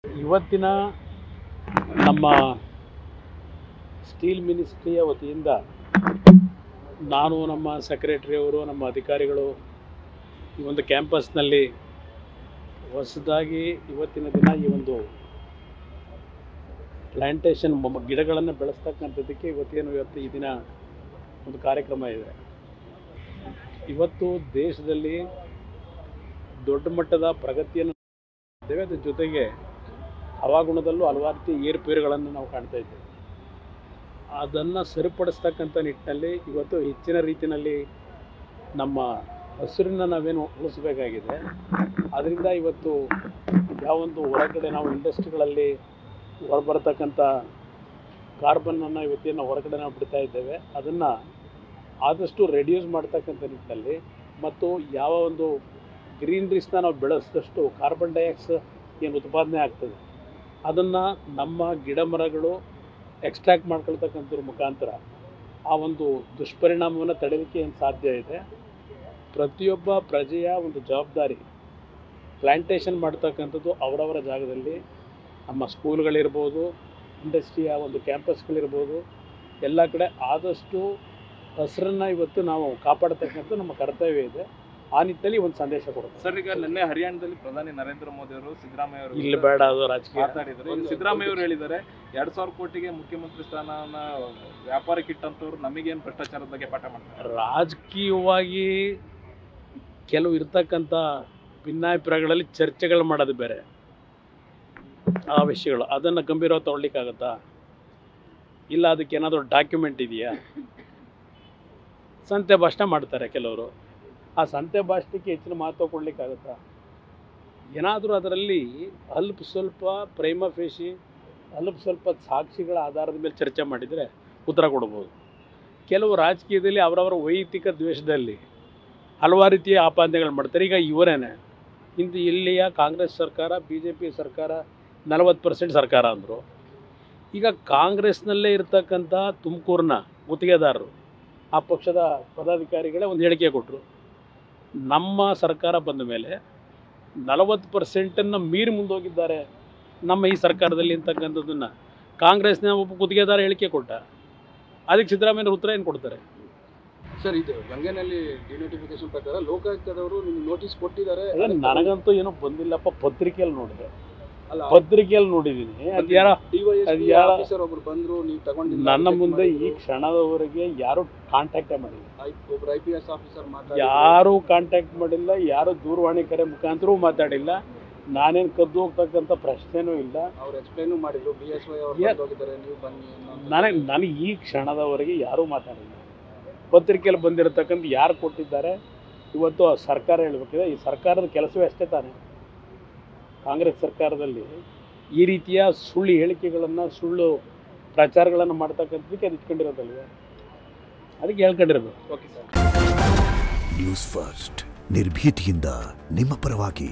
ಇವತ್ತಿನ ನಮ್ಮ ಸ್ಟೀಲ್ ಮಿನಿಸ್ಟ್ರಿಯ ವತಿಯಿಂದ ನಾನು ನಮ್ಮ ಸೆಕ್ರೆಟರಿಯವರು ನಮ್ಮ ಅಧಿಕಾರಿಗಳು ಈ ಒಂದು ಕ್ಯಾಂಪಸ್ನಲ್ಲಿ ಹೊಸದಾಗಿ ಇವತ್ತಿನ ದಿನ ಈ ಒಂದು ಪ್ಲ್ಯಾಂಟೇಷನ್ ಗಿಡಗಳನ್ನು ಬೆಳೆಸ್ತಕ್ಕಂಥದ್ದಕ್ಕೆ ಇವತ್ತು ಈ ದಿನ ಒಂದು ಕಾರ್ಯಕ್ರಮ ಇದೆ. ಇವತ್ತು ದೇಶದಲ್ಲಿ ದೊಡ್ಡ ಮಟ್ಟದ ಪ್ರಗತಿಯನ್ನು ಇದ್ದೇವೆ. ಅದರ ಜೊತೆಗೆ ಹವಾಗುಣದಲ್ಲೂ ಹಲವಾರು ರೀತಿ ಏರುಪೇರುಗಳನ್ನು ನಾವು ಕಾಣ್ತಾ ಇದ್ದೇವೆ. ಅದನ್ನು ಸರಿಪಡಿಸ್ತಕ್ಕಂಥ ನಿಟ್ಟಿನಲ್ಲಿ ಇವತ್ತು ಹೆಚ್ಚಿನ ರೀತಿಯಲ್ಲಿ ನಮ್ಮ ಹಸಿರನ್ನು ನಾವೇನು ಉಳಿಸಬೇಕಾಗಿದೆ. ಅದರಿಂದ ಇವತ್ತು ಯಾವೊಂದು ಹೊರಗಡೆ ನಾವು ಇಂಡಸ್ಟ್ರಿಗಳಲ್ಲಿ ಹೊರಬರ್ತಕ್ಕಂಥ ಕಾರ್ಬನ್ನನ್ನು ಇವತ್ತೇನು ಹೊರಗಡೆ ನಾವು ಬಿಡ್ತಾ ಇದ್ದೇವೆ, ಅದನ್ನು ಆದಷ್ಟು ರೆಡ್ಯೂಸ್ ಮಾಡ್ತಕ್ಕಂಥ ನಿಟ್ಟಿನಲ್ಲಿ ಮತ್ತು ಯಾವ ಒಂದು ಗ್ರೀನ್ರೀಸ್ನ ನಾವು ಬೆಳೆಸಿದಷ್ಟು ಕಾರ್ಬನ್ ಡೈಆಕ್ಸೈಡ್ ಏನು ಉತ್ಪಾದನೆ ಆಗ್ತದೆ ಅದನ್ನು ನಮ್ಮ ಗಿಡ ಮರಗಳು ಎಕ್ಸ್ಟ್ರಾಕ್ಟ್ ಮಾಡ್ಕೊಳ್ತಕ್ಕಂಥದ್ರ ಮುಖಾಂತರ ಆ ಒಂದು ದುಷ್ಪರಿಣಾಮವನ್ನು ತಡೆಯೋಕ್ಕೆ ಏನು ಸಾಧ್ಯ ಇದೆ. ಪ್ರತಿಯೊಬ್ಬ ಪ್ರಜೆಯ ಒಂದು ಜವಾಬ್ದಾರಿ ಪ್ಲ್ಯಾಂಟೇಷನ್ ಮಾಡ್ತಕ್ಕಂಥದ್ದು ಅವರವರ ಜಾಗದಲ್ಲಿ. ನಮ್ಮ ಸ್ಕೂಲ್ಗಳಿರ್ಬೋದು, ಇಂಡಸ್ಟ್ರಿಯ ಒಂದು ಕ್ಯಾಂಪಸ್ಗಳಿರ್ಬೋದು, ಎಲ್ಲ ಕಡೆ ಆದಷ್ಟು ಹಸಿರನ್ನು ಇವತ್ತು ನಾವು ಕಾಪಾಡ್ತಕ್ಕಂಥ ನಮ್ಮ ಕರ್ತವ್ಯ ಇದೆ. ಆ ನಿಟ್ಟಿನಲ್ಲಿ ಒಂದು ಸಂದೇಶ ಕೊಡುತ್ತೆ. ಸರ್, ಈಗ ನಿನ್ನೆ ಹರಿಯಾಣದಲ್ಲಿ ಪ್ರಧಾನಿ ನರೇಂದ್ರ ಮೋದಿ ಅವರು ಸಿದ್ದರಾಮಯ್ಯ ಅವರು ಇಲ್ಲಿ ಬೇಡ ಅದು ರಾಜಕೀಯ ಮಾತಾಡಿದ್ರು. ಸಿದ್ದರಾಮಯ್ಯ ಅವರು ಹೇಳಿದ್ದಾರೆ 2,000 ಕೋಟಿಗೆ ಮುಖ್ಯಮಂತ್ರಿ ಸ್ಥಾನನ ವ್ಯಾಪಾರಕ್ಕೆ ಇಟ್ಟಂತವ್ರು ನಮಗೇನು ಭ್ರಷ್ಟಾಚಾರದ ಬಗ್ಗೆ ಪಾಠ ಮಾಡ್ತಾರೆ. ರಾಜಕೀಯವಾಗಿ ಕೆಲವು ಇರ್ತಕ್ಕಂಥ ಭಿನ್ನಾಭಿಪ್ರಾಯಗಳಲ್ಲಿ ಚರ್ಚೆಗಳು ಮಾಡೋದು ಬೇರೆ, ಆ ವಿಷಯಗಳು ಅದನ್ನು ಗಂಭೀರವಾಗಿ ತಗೊಳ್ಳಿಕ್ಕಾಗತ್ತಾ? ಇಲ್ಲ ಅದಕ್ಕೆ ಏನಾದರೂ ಡಾಕ್ಯುಮೆಂಟ್ ಇದೆಯಾ? ಸಂತೆ ಭಾಷಣ ಮಾಡ್ತಾರೆ ಕೆಲವರು. ಆ ಸಂತೆ ಭಾಷಣಕ್ಕೆ ಹೆಚ್ಚಿನ ಮಹತ್ವ ಕೊಡಲಿಕ್ಕಾಗತ್ತಾ? ಏನಾದರೂ ಅದರಲ್ಲಿ ಅಲ್ಪ ಸ್ವಲ್ಪ ಪ್ರೈಮ ಫೇಶಿ ಅಲ್ಪ ಸ್ವಲ್ಪ ಸಾಕ್ಷಿಗಳ ಆಧಾರದ ಮೇಲೆ ಚರ್ಚೆ ಮಾಡಿದರೆ ಉತ್ತರ ಕೊಡ್ಬೋದು. ಕೆಲವು ರಾಜಕೀಯದಲ್ಲಿ ಅವರವರ ವೈಯಕ್ತಿಕ ದ್ವೇಷದಲ್ಲಿ ಹಲವಾರು ರೀತಿಯ ಆಪಾದನೆಗಳು ಮಾಡ್ತಾರೆ. ಈಗ ಇವರೇನೆ ಇಂದು ಇಲ್ಲಿಯ ಕಾಂಗ್ರೆಸ್ ಸರ್ಕಾರ, BJP ಸರ್ಕಾರ 40% ಸರ್ಕಾರ ಅಂದರು. ಈಗ ಕಾಂಗ್ರೆಸ್ನಲ್ಲೇ ಇರ್ತಕ್ಕಂಥ ತುಮಕೂರಿನ ಗುತ್ತಿಗೆದಾರರು ಆ ಪಕ್ಷದ ಪದಾಧಿಕಾರಿಗಳೇ ಒಂದು ಹೇಳಿಕೆ ಕೊಟ್ಟರು. ನಮ್ಮ ಸರ್ಕಾರ ಬಂದ ಮೇಲೆ 40%ನ್ನು ಮೀರಿ ಮುಂದೋಗಿದ್ದಾರೆ ನಮ್ಮ ಈ ಸರ್ಕಾರದಲ್ಲಿ ಅಂತಕ್ಕಂಥದ್ದನ್ನು ಕಾಂಗ್ರೆಸ್ನ ಒಬ್ಬ ಗುತ್ತಿಗೆದಾರ ಹೇಳಿಕೆ ಕೊಟ್ಟ. ಅದಕ್ಕೆ ಸಿದ್ದರಾಮಯ್ಯ ಉತ್ತರ ಏನು ಕೊಡ್ತಾರೆ? ಸರ್, ಇದು ಗಂಗೆನಲ್ಲಿ ಡಿನೋಟಿಫಿಕೇಶನ್ ಪ್ರಕಾರ ಲೋಕಾಯುಕ್ತದವರು ನಿಮ್ಗೆ ನೋಟಿಸ್ ಕೊಟ್ಟಿದ್ದಾರೆ. ನನಗಂತೂ ಏನೂ ಬಂದಿಲ್ಲಪ್ಪ. ಪತ್ರಿಕೆಯಲ್ಲಿ ನೋಡಿದೆ, ಪತ್ರಿಕೆಯಲ್ಲಿ ನೋಡಿದ್ದೀನಿ. ಅದು ಯಾರ ಆಫೀಸರ್ ಒಬ್ರು ಬಂದ್ರು, ನೀವು ತಗೊಂಡಿಲ್ಲ. ನನ್ನ ಮುಂದೆ ಈ ಕ್ಷಣದವರೆಗೆ ಯಾರು ಕಾಂಟ್ಯಾಕ್ಟೇ ಮಾಡಿಲ್ಲ. ಒಬ್ರು IPS ಆಫೀಸರ್ ಯಾರೂ ಕಾಂಟ್ಯಾಕ್ಟ್ ಮಾಡಿಲ್ಲ, ಯಾರು ದೂರವಾಣಿ ಕರೆ ಮುಖಾಂತರವೂ ಮಾತಾಡಿಲ್ಲ. ನಾನೇನು ಕದ್ದು ಹೋಗ್ತಕ್ಕಂಥ ಪ್ರಶ್ನೆನೂ ಇಲ್ಲ. ಅವ್ರು ಎಕ್ಸ್ಪ್ಲೈನು ಮಾಡಿದ್ರು. BSY ಅವರು ಹೋಗಿದ್ದಾರೆ, ನೀವು ಬನ್ನಿ. ನನಗೆ ಈ ಕ್ಷಣದವರೆಗೆ ಯಾರೂ ಮಾತಾಡಿಲ್ಲ. ಪತ್ರಿಕೆಯಲ್ಲಿ ಬಂದಿರತಕ್ಕಂಥ ಯಾರು ಕೊಟ್ಟಿದ್ದಾರೆ ಇವತ್ತು ಸರ್ಕಾರ ಹೇಳಬೇಕಿದೆ. ಈ ಸರ್ಕಾರದ ಕೆಲಸವೇ ಅಷ್ಟೇ ತಾನೆ. ಕಾಂಗ್ರೆಸ್ ಸರ್ಕಾರದಲ್ಲಿ ಈ ರೀತಿಯ ಸುಳ್ಳು ಹೇಳಿಕೆಗಳನ್ನು, ಸುಳ್ಳು ಪ್ರಚಾರಗಳನ್ನು ಮಾಡ್ತಕ್ಕಂಥದ್ದಕ್ಕೆ ಅದು ಇಟ್ಕೊಂಡಿರೋದಲ್ವ, ಅದಕ್ಕೆ ಹೇಳ್ಕೊಂಡಿರ್ಬೇಕು. Okay sir. ನ್ಯೂಸ್ ಫಸ್ಟ್, ನಿರ್ಭೀತಿಯಿಂದ ನಿಮ್ಮ ಪರವಾಗಿ.